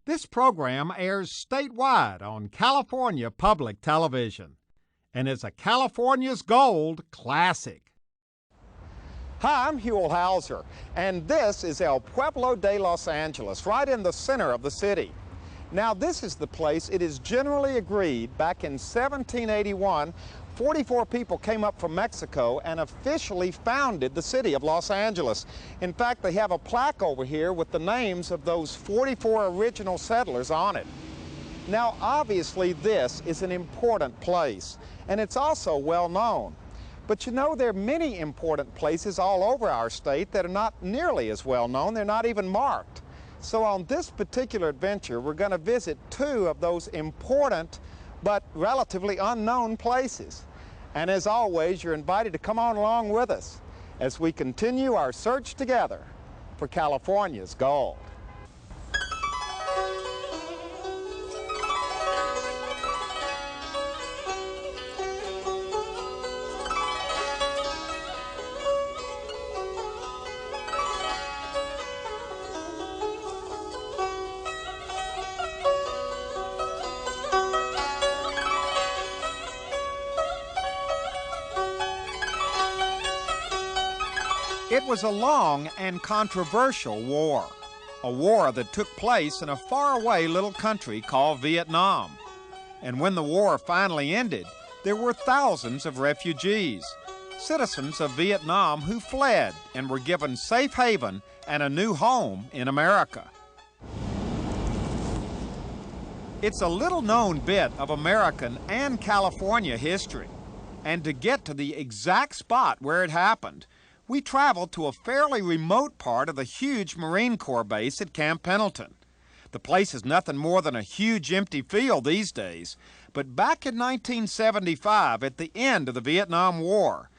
This program airs statewide on California Public Television and is a California's Gold classic. Hi, I'm Huell, and this is El Pueblo de Los Angeles, right in the center of the city. Now, this is the place it is generally agreed back in 1781, 44 people came up from Mexico and officially founded the city of Los Angeles. In fact, they have a plaque over here with the names of those 44 original settlers on it. Now, obviously, this is an important place, and it's also well known. But you know, there are many important places all over our state that are not nearly as well known. They're not even marked. So on this particular adventure, we're going to visit two of those important but relatively unknown places. And as always, you're invited to come on along with us as we continue our search together for California's gold. It was a long and controversial war, a war that took place in a faraway little country called Vietnam. And when the war finally ended, there were thousands of refugees, citizens of Vietnam who fled and were given safe haven and a new home in America. It's a little-known bit of American and California history, and to get to the exact spot where it happened, we traveled to a fairly remote part of the huge Marine Corps base at Camp Pendelton. The place is nothing more than a huge empty field these days, but back in 1975, at the end of the Vietnam War,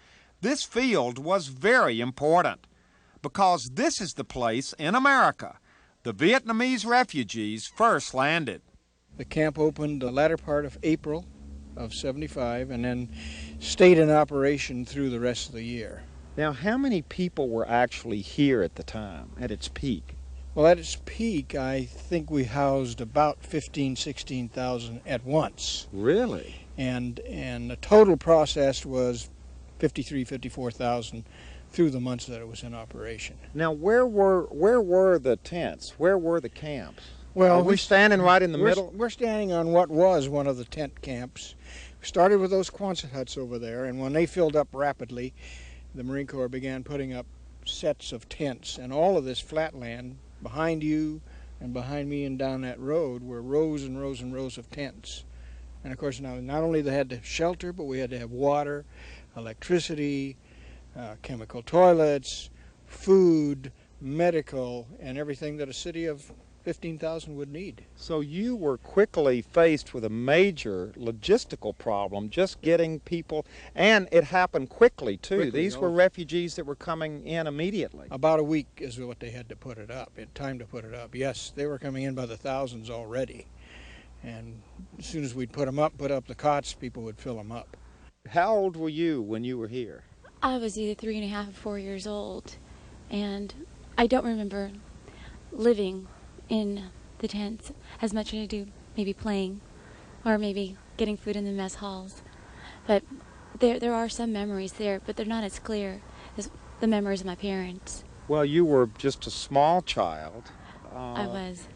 this field was very important because this is the place in America the Vietnamese refugees first landed. The camp opened the latter part of April of '75 and then stayed in operation through the rest of the year. Now, how many people were actually here at the time, at its peak? Well, at its peak, I think we housed about 16,000 at once. Really? And the total processed was 54,000 through the months that it was in operation. Now, where were the tents? Where were the camps? Well, are we standing right in the middle? We're standing on what was one of the tent camps. We started with those Quonset huts over there, and when they filled up rapidly, the Marine Corps began putting up sets of tents, and all of this flat land behind you and behind me and down that road were rows and rows and rows of tents. And of course, now not only they had to shelter, but we had to have water, electricity, chemical toilets, food, medical, and everything that a city of 15,000 would need. So you were quickly faced with a major logistical problem, just getting people, and it happened quickly too. These were refugees that were coming in immediately. About a week is what they had to put it up, time to put it up. Yes, they were coming in by the thousands already. And as soon as we'd put up the cots, people would fill them up. How old were you when you were here? I was either 3.5 or 4 years old, and I don't remember living in the tents as much as I do maybe playing or maybe getting food in the mess halls. But there are some memories there, but they're not as clear as the memories of my parents. Well, you were just a small child. I was.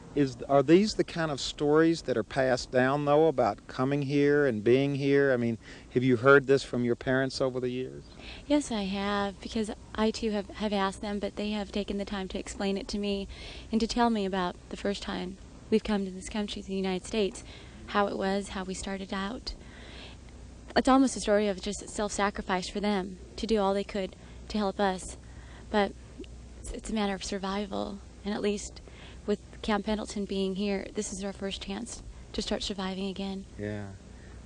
Are these the kind of stories that are passed down, though, about coming here and being here? I mean, have you heard this from your parents over the years? Yes, I have, because I too have asked them, but they have taken the time to explain it to me and to tell me about the first time we've come to this country, the United States, how it was, how we started out. It's almost a story of just self-sacrifice for them to do all they could to help us, but it's a matter of survival, and at least with Camp Pendelton being here, this is our first chance to start surviving again. Yeah.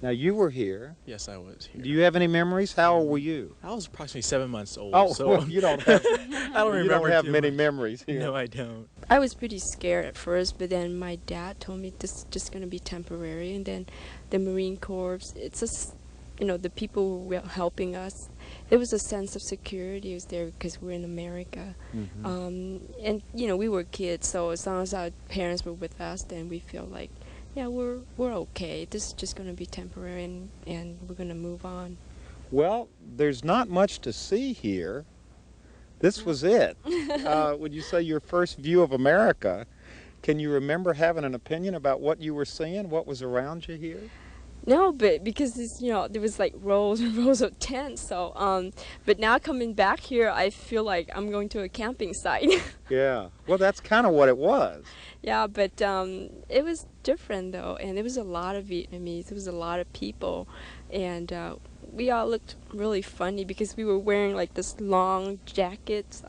Now, you were here. Yes, I was here. Do you have any memories? How old were you? I was approximately 7 months old. Oh, so well, you don't have, I don't remember you don't have many much. memories here. No, I don't. I was pretty scared at first, but then my dad told me this is just going to be temporary, and then the Marine Corps, it's just the people who were helping us, there was a sense of security was there because we're in America. And we were kids, so as long as our parents were with us, then we feel like, yeah, we're okay. This is just going to be temporary, and we're going to move on. Well, there's not much to see here. This was it. Would you say your first view of America? Can you remember having an opinion about what you were seeing, what was around you here? No, but because it's, there was like rows and rows of tents. So, but now coming back here, I feel like I'm going to a camping site. Yeah. Well, that's kind of what it was. Yeah, but it was different though, and there was a lot of Vietnamese. There was a lot of people, and we all looked really funny because we were wearing like this long jackets,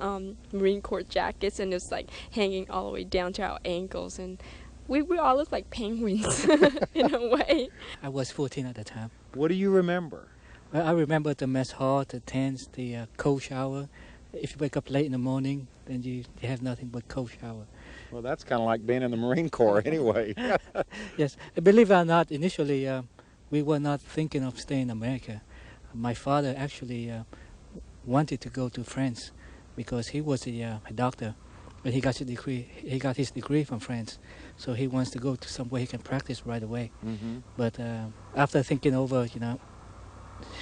Marine Corps jackets, and it was like hanging all the way down to our ankles, and we all looked like penguins in a way. I was 14 at the time. What do you remember? Well, I remember the mess hall, the tents, the cold shower. If you wake up late in the morning, then you have nothing but cold shower. Well, that's kind of like being in the Marine Corps anyway. Yes, believe it or not, initially we were not thinking of staying in America. My father actually wanted to go to France because he was a doctor, but he got his degree. He got his degree from France, so he wants to go to somewhere he can practice right away. But after thinking over,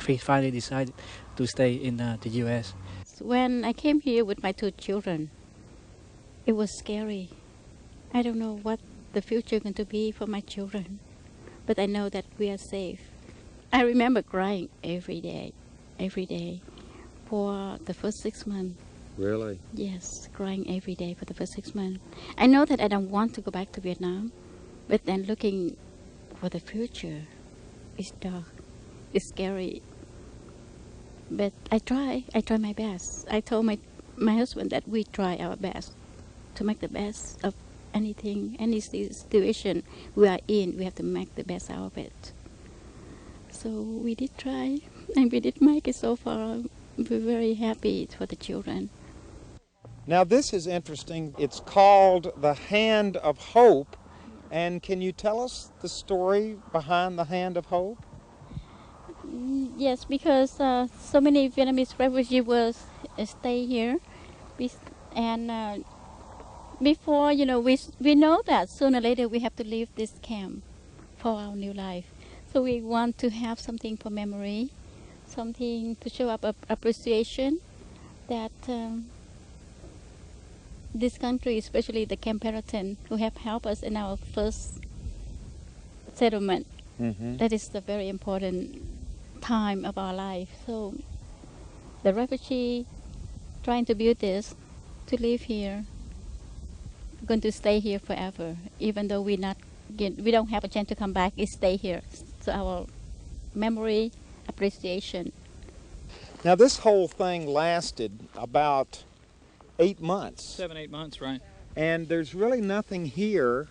he finally decided to stay in the U.S. When I came here with my 2 children, it was scary. I don't know what the future is going to be for my children, but I know that we are safe. I remember crying every day, for the first 6 months. Really? Yes, crying every day for the first 6 months. I know that I don't want to go back to Vietnam, but then looking for the future is dark, it's scary. But I try my best. I told my husband that we try our best to make the best of anything, any situation we are in. We have to make the best out of it. So we did try, and we did make it so far. We're very happy for the children. Now this is interesting. It's called The Hand of Hope. And can you tell us the story behind The Hand of Hope? Yes, because so many Vietnamese refugees will stay here. And before, we know that sooner or later we have to leave this camp for our new life. So we want to have something for memory, something to show up appreciation that this country, especially the Camp Pendelton, who have helped us in our first settlement. That is the very important time of our life. So the refugee trying to build this, to live here, going to stay here forever, even though we don't have a chance to come back. It stay here. So our memory, appreciation. Now this whole thing lasted about 8 months. 7, 8 months, right. And there's really nothing here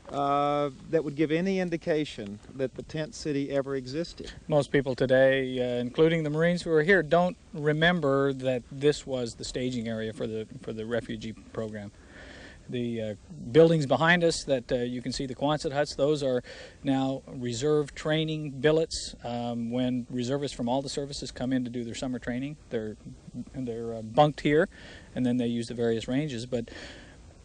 that would give any indication that the tent city ever existed. Most people today, including the Marines who are here, don't remember that this was the staging area for the refugee program. The buildings behind us that you can see, the Quonset huts, those are now reserve training billets. When reservists from all the services come in to do their summer training, they're bunked here, and then they use the various ranges. But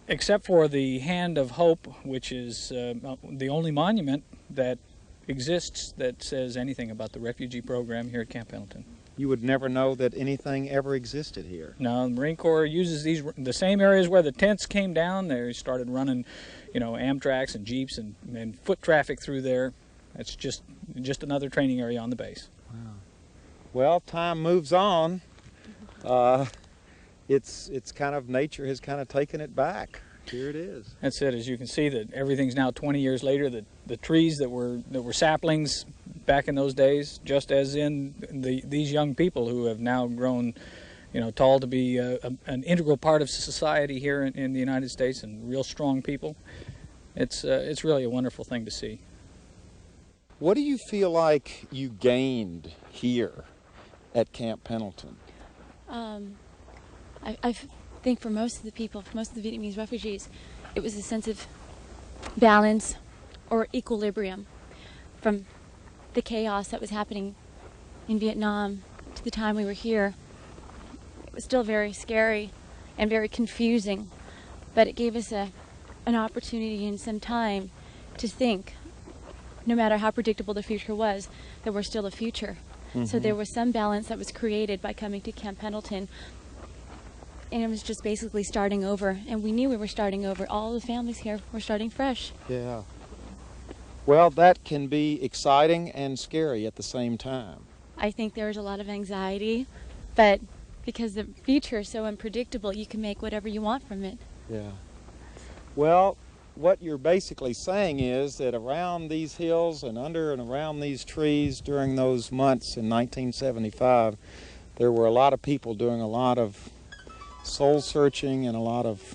except for the Hand of Hope, which is the only monument that exists that says anything about the refugee program here at Camp Pendelton. You would never know that anything ever existed here. No, the Marine Corps uses the same areas where the tents came down. They started running, Amtraks and Jeeps and foot traffic through there. It's just another training area on the base. Wow. Well, time moves on. It's kind of, nature has kind of taken it back. Here it is. That's it. As you can see, that everything's now 20 years later. The trees that were saplings back in those days, just as in these young people who have now grown, tall to be an integral part of society here in the United States, and real strong people. It's really a wonderful thing to see. What do you feel like you gained here at Camp Pendelton? I think for most of the people, for most of the Vietnamese refugees, it was a sense of balance or equilibrium from the chaos that was happening in Vietnam to the time we were here, it was still very scary and very confusing, but it gave us an opportunity and some time to think, no matter how predictable the future was, there was still a future. So there was some balance that was created by coming to Camp Pendelton, and it was just basically starting over, and we knew we were starting over. All the families here were starting fresh. Yeah. Well, that can be exciting and scary at the same time. I think there was a lot of anxiety, but because the future is so unpredictable, you can make whatever you want from it. Yeah. Well, what you're basically saying is that around these hills and under and around these trees during those months in 1975, there were a lot of people doing a lot of soul searching and a lot of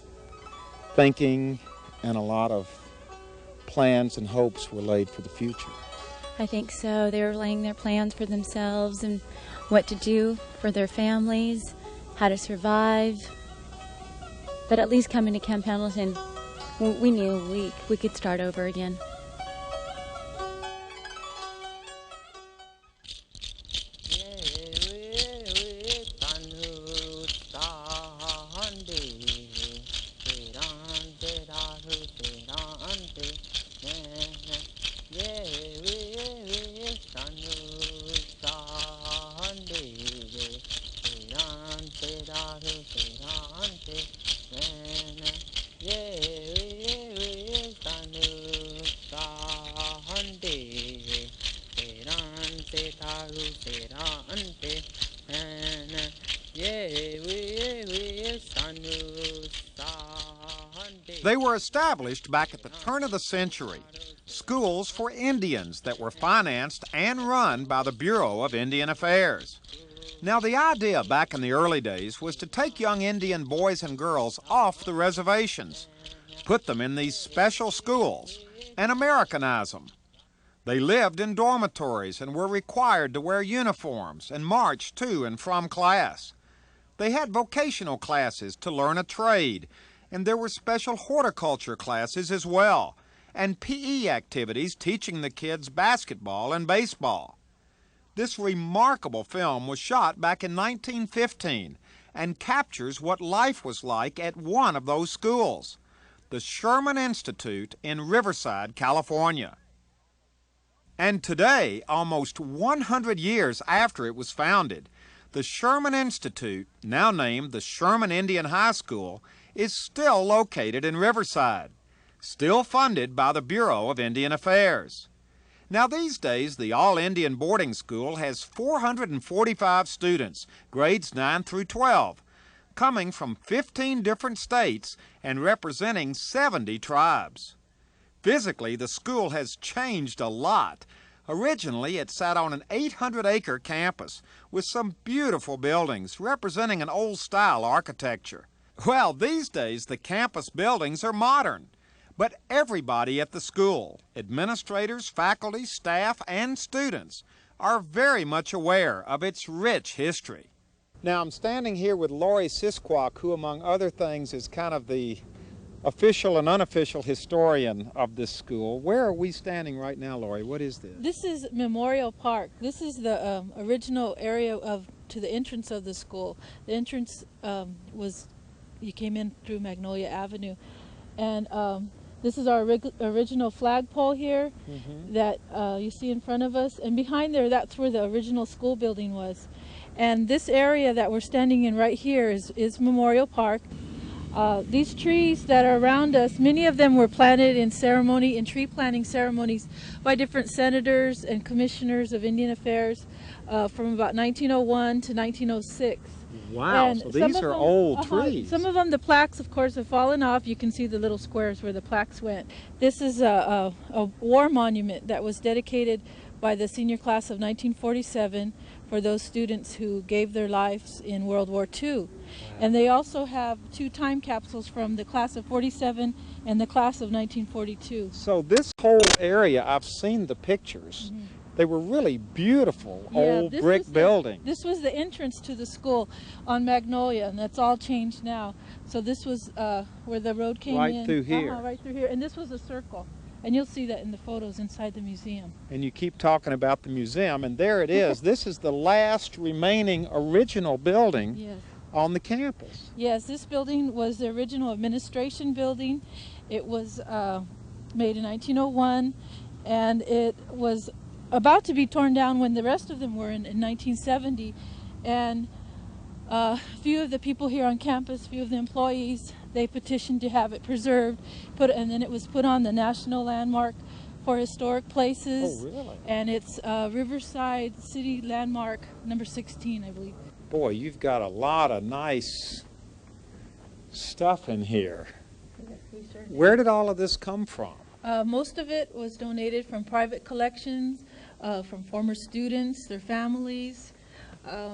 thinking, and a lot of plans and hopes were laid for the future. I think so. They were laying their plans for themselves and what to do for their families, how to survive. But at least coming to Camp Pendelton, we knew we could start over again. They were established back at the turn of the century, schools for Indians that were financed and run by the Bureau of Indian Affairs. Now, the idea back in the early days was to take young Indian boys and girls off the reservations, put them in these special schools, and Americanize them. They lived in dormitories and were required to wear uniforms and march to and from class. They had vocational classes to learn a trade, and there were special horticulture classes as well, and PE activities teaching the kids basketball and baseball. This remarkable film was shot back in 1915 and captures what life was like at one of those schools, the Sherman Institute in Riverside, California. And today, almost 100 years after it was founded, the Sherman Institute, now named the Sherman Indian High School, is still located in Riverside, still funded by the Bureau of Indian Affairs. Now these days, the All-Indian Boarding School has 445 students, grades 9 through 12, coming from 15 different states and representing 70 tribes. Physically, the school has changed a lot. Originally, it sat on an 800-acre campus with some beautiful buildings representing an old-style architecture. Well, these days, the campus buildings are modern, but everybody at the school, administrators, faculty, staff, and students, are very much aware of its rich history. Now, I'm standing here with Lori Sisquoc, who, among other things, is kind of the official and unofficial historian of this school. Where are we standing right now, Lori? What is this? This is Memorial Park. This is the original area to the entrance of the school. The entrance you came in through Magnolia Avenue, and this is our original flagpole here that you see in front of us, and behind there, that's where the original school building was. And this area that we're standing in right here is Memorial Park. These trees that are around us, many of them were planted in tree planting ceremonies by different senators and commissioners of Indian Affairs from about 1901 to 1906. Wow, and so these are old trees. Some of them, the plaques, of course, have fallen off. You can see the little squares where the plaques went. This is a war monument that was dedicated by the senior class of 1947 for those students who gave their lives in World War II. Wow. And they also have 2 time capsules from the class of 47 and the class of 1942. So this whole area, I've seen the pictures. They were really beautiful old brick buildings. This was the entrance to the school on Magnolia, and that's all changed now. So this was where the road came in. Right through here. Right through here. And this was a circle. And you'll see that in the photos inside the museum. And you keep talking about the museum, and there it is. This is the last remaining original building Yes. on the campus. Yes, this building was the original administration building. It was made in 1901, and it was about to be torn down when the rest of them were in 1970. And a few of the people here on campus, a few of the employees, they petitioned to have it preserved, and then it was put on the National Landmark for Historic Places. Oh, really? And it's Riverside City Landmark number 16, I believe. Boy, you've got a lot of nice stuff in here. Where did all of this come from? Most of it was donated from private collections, from former students, their families.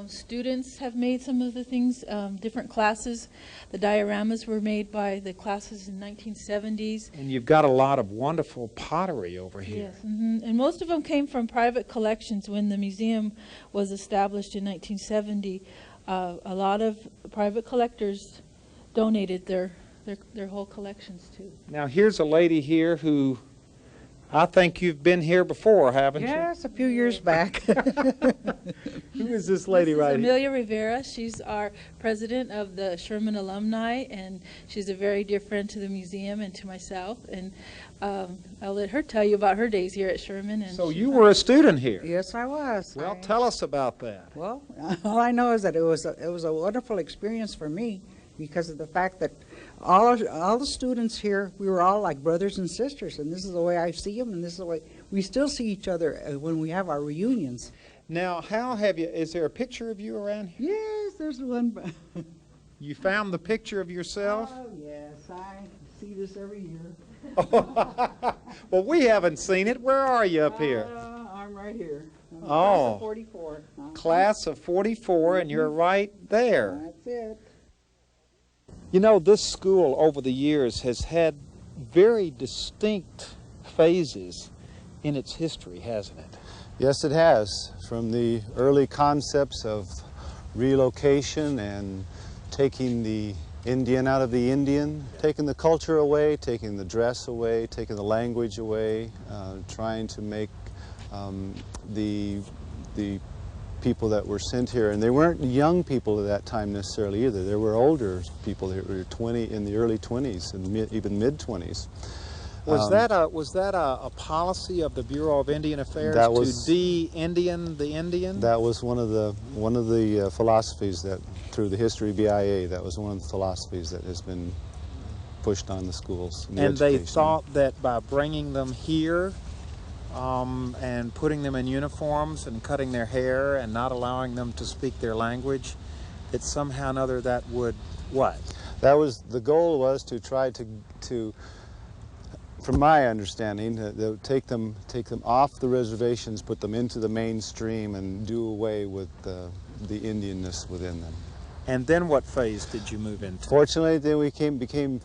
Students have made some of the things, different classes. The dioramas were made by the classes in 1970s. And you've got a lot of wonderful pottery over here. Yes, and most of them came from private collections. When the museum was established in 1970, a lot of private collectors donated their whole collections too. Now here's a lady here who I think you've been here before, haven't you? Yes, a few years back. Who is this lady right here? Amelia Rivera. She's our president of the Sherman alumni, and she's a very dear friend to the museum and to myself. And I'll let her tell you about her days here at Sherman. And So you were a student here? Yes, I was. Well, tell us about that. Well, all I know is that it was a wonderful experience for me because of the fact that all the students here, we were all like brothers and sisters, and this is the way I see them, and this is the way we still see each other when we have our reunions. Now, is there a picture of you around here? Yes, there's one. You found the picture of yourself? Oh, yes, I see this every year. Well, we haven't seen it. Where are you up here? I'm right here. I'm Oh. Class of 44. Class of 44, and you're right there. That's it. You know, this school over the years has had very distinct phases in its history, hasn't it? Yes, it has. From the early concepts of relocation and taking the Indian out of the Indian, taking the culture away, taking the dress away, taking the language away, trying to make the people that were sent here, and they weren't young people at that time necessarily either. There were older people that were in the early 20s and even mid-20s. Was that a policy of the Bureau of Indian Affairs to de-Indian the Indian? That was one of the philosophies that, through the history BIA, that was one of the philosophies that has been pushed on the schools. And they thought that by bringing them here and putting them in uniforms and cutting their hair and not allowing them to speak their language, that somehow or another that would what? That was the goal, was to try to from my understanding, they'll take them off the reservations, put them into the mainstream, and do away with the Indianness within them. And then what phase did you move into? Fortunately, then we became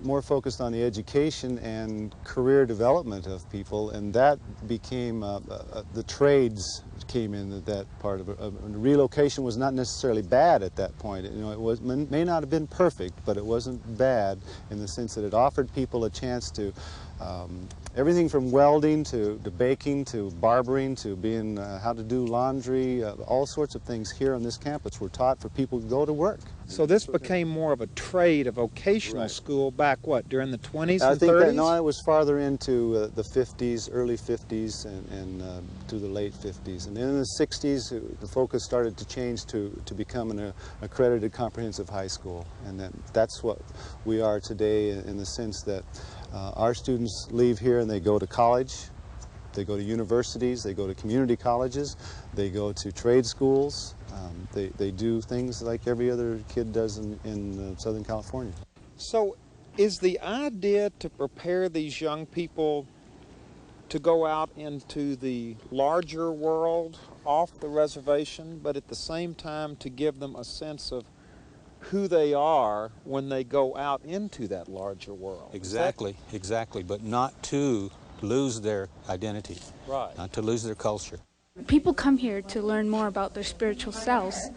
more focused on the education and career development of people, and that became the trades came in that part of it. Relocation was not necessarily bad at that point. You know, it may not have been perfect, but it wasn't bad in the sense that it offered people a chance to everything from welding to baking to barbering to being how to do laundry, all sorts of things here on this campus were taught for people to go to work. So this became more of a trade, a vocational school back, what, during the 20s I and think 30s? that, no, it was farther into the 50s, early 50s, and to the late 50s. And then in the 60s, the focus started to change to become an accredited comprehensive high school. And that's what we are today in the sense that our students leave here and they go to college, they go to universities, they go to community colleges, they go to trade schools. They do things like every other kid does in Southern California. So is the idea to prepare these young people to go out into the larger world off the reservation, but at the same time to give them a sense of who they are when they go out into that larger world? Exactly, but not to lose their identity, right? Not to lose their culture. People come here to learn more about their spiritual selves,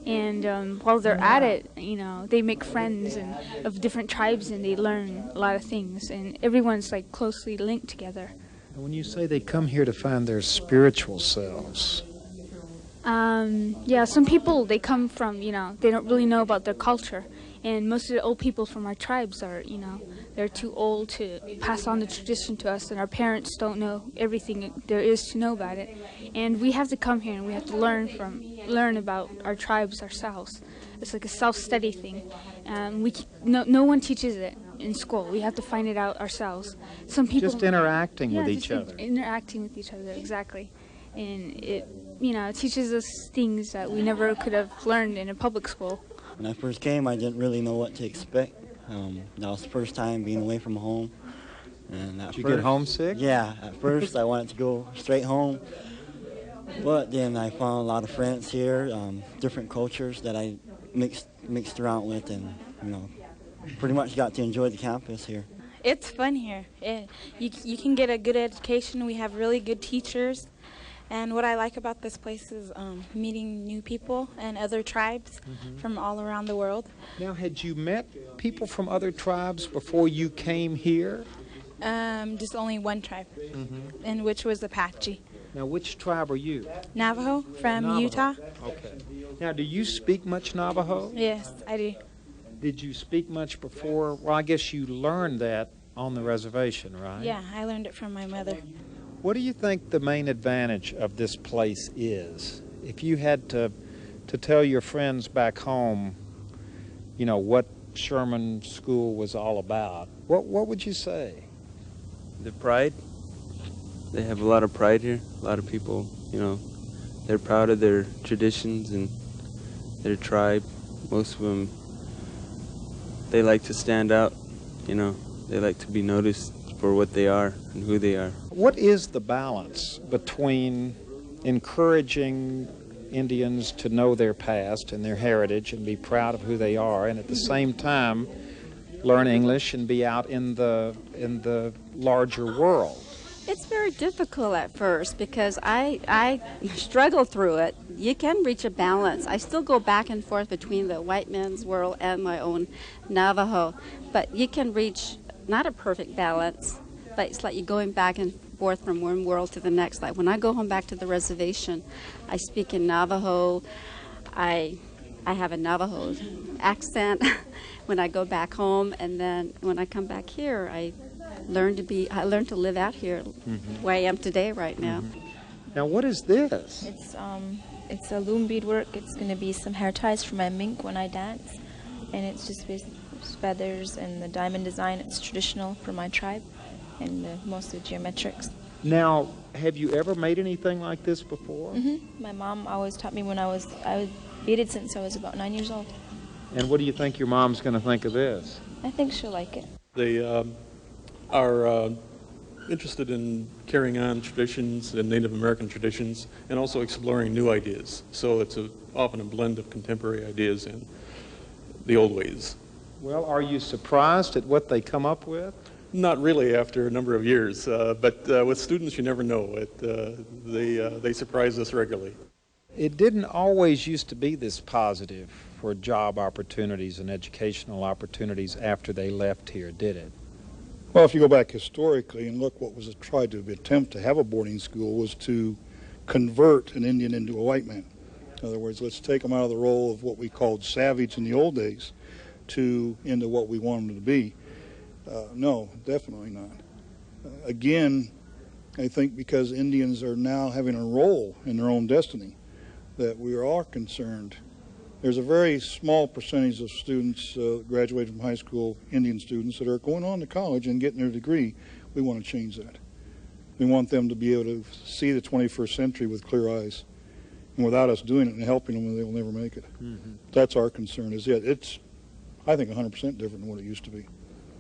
And while they're at it, you know, they make friends and of different tribes, and they learn a lot of things, and everyone's like closely linked together. When you say they come here to find their spiritual selves, yeah, some people, they come from, you know, they don't really know about their culture. And most of the old people from our tribes are, you know, they're too old to pass on the tradition to us, and our parents don't know everything there is to know about it. And we have to come here and we have to learn about our tribes ourselves. It's like a self-study thing. No one teaches it in school. We have to find it out ourselves. Some people just interacting with each other. Interacting with each other, exactly. And it, you know, it teaches us things that we never could have learned in a public school. When I first came, I didn't really know what to expect. That was the first time being away from home. And Did you get homesick? Yeah, at first I wanted to go straight home. But then I found a lot of friends here, different cultures that I mixed around with, and, you know, pretty much got to enjoy the campus here. It's fun here. You can get a good education. We have really good teachers. And what I like about this place is meeting new people and other tribes from all around the world. Now, had you met people from other tribes before you came here? Just only one tribe, and which was Apache. Now, which tribe are you? Navajo from Utah. Okay. Now, do you speak much Navajo? Yes, I do. Did you speak much before? Well, I guess you learned that on the reservation, right? Yeah, I learned it from my mother. What do you think the main advantage of this place is? If you had to tell your friends back home, you know, what Sherman School was all about, what would you say? The pride. They have a lot of pride here. A lot of people, you know, they're proud of their traditions and their tribe. Most of them, they like to stand out, you know. They like to be noticed for what they are and who they are. What is the balance between encouraging Indians to know their past and their heritage and be proud of who they are, and at the same time learn English and be out in the larger world? It's very difficult at first because I struggle through it. You can reach a balance. I still go back and forth between the white man's world and my own Navajo, but you can reach not a perfect balance, but it's like you're going back and forth from one world to the next. Like when I go home back to the reservation, I speak in Navajo. I have a Navajo accent when I go back home, and then when I come back here, I learn to live out here where I am today right now. Now, what is this? It's a loom bead work. It's going to be some hair ties for my mink when I dance, and it's just feathers and the diamond design. It's traditional for my tribe, and mostly geometrics. Now, have you ever made anything like this before? My mom always taught me when I was beaded since I was about 9 years old. And what do you think your mom's going to think of this? I think she'll like it. They are interested in carrying on traditions and Native American traditions, and also exploring new ideas. So it's often a blend of contemporary ideas and the old ways. Well, are you surprised at what they come up with? Not really after a number of years, but with students you never know. They surprise us regularly. It didn't always used to be this positive for job opportunities and educational opportunities after they left here, did it? Well, if you go back historically and look what was tried to attempt to have a boarding school was to convert an Indian into a white man. In other words, let's take them out of the role of what we called savage in the old days into what we want them to be. No, definitely not. Again, I think because Indians are now having a role in their own destiny, that we are concerned. There's a very small percentage of students graduating from high school, Indian students, that are going on to college and getting their degree. We want to change that. We want them to be able to see the 21st century with clear eyes. And without us doing it and helping them, they will never make it. That's our concern. It's, I think, 100% different than what it used to be.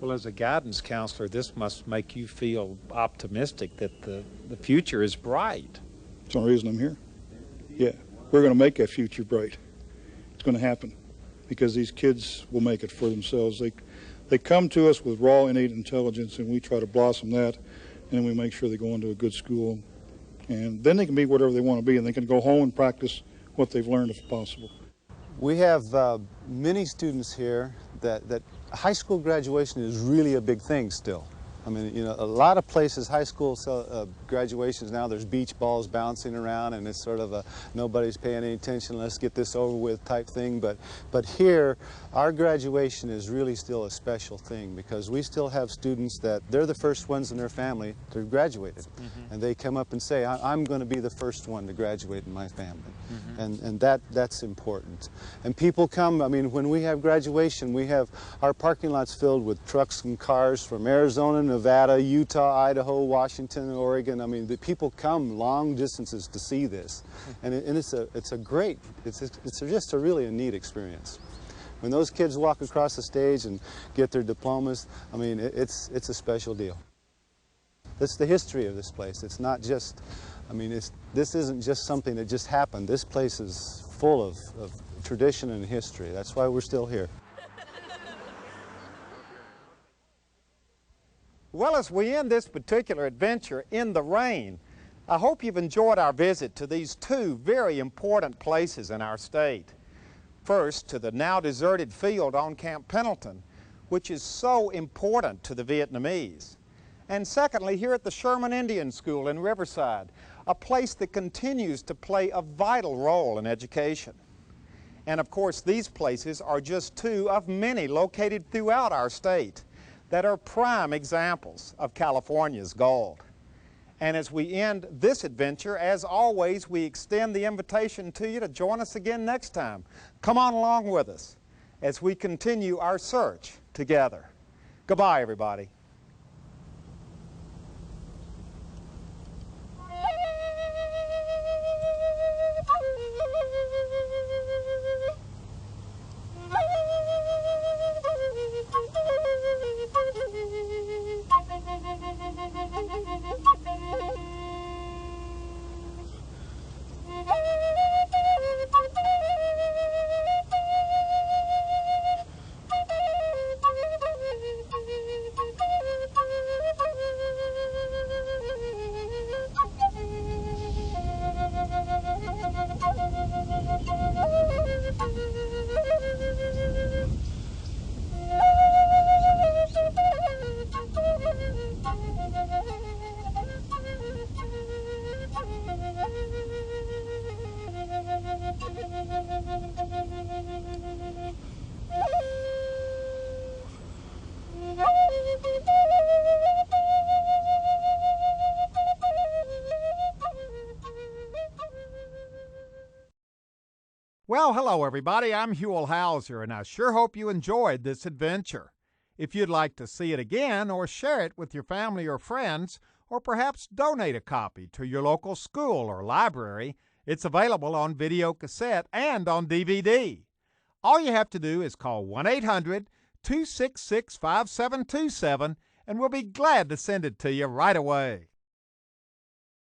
Well, as a guidance counselor, this must make you feel optimistic that the future is bright. That's the only reason I'm here. Yeah, we're going to make that future bright. It's going to happen because these kids will make it for themselves. They come to us with raw innate intelligence, and we try to blossom that, and then we make sure they go into a good school, and then they can be whatever they want to be, and they can go home and practice what they've learned if possible. We have many students here that high school graduation is really a big thing still. I mean, you know, a lot of places, high school graduations now, there's beach balls bouncing around, and it's sort of a nobody's paying any attention, let's get this over with type thing. But here, our graduation is really still a special thing because we still have students that they're the first ones in their family to have graduated. And they come up and say, I'm going to be the first one to graduate in my family. And that's important. And people come, I mean, when we have graduation, we have our parking lots filled with trucks and cars from Arizona, Nevada, Utah, Idaho, Washington, Oregon. I mean, the people come long distances to see this. And it's just a really neat experience. When those kids walk across the stage and get their diplomas, I mean, it's a special deal. That's the history of this place. It's not just, I mean, this isn't just something that just happened. This place is full of tradition and history. That's why we're still here. Well, as we end this particular adventure in the rain, I hope you've enjoyed our visit to these two very important places in our state. First, to the now deserted field on Camp Pendelton, which is so important to the Vietnamese. And secondly, here at the Sherman Indian School in Riverside, a place that continues to play a vital role in education. And of course, these places are just two of many located throughout our state that are prime examples of California's gold. And as we end this adventure, as always, we extend the invitation to you to join us again next time. Come on along with us as we continue our search together. Goodbye, everybody. Well, hello everybody, I'm Huell Hauser, and I sure hope you enjoyed this adventure. If you'd like to see it again or share it with your family or friends, or perhaps donate a copy to your local school or library, it's available on video cassette and on DVD. All you have to do is call 1-800-266-5727 and we'll be glad to send it to you right away.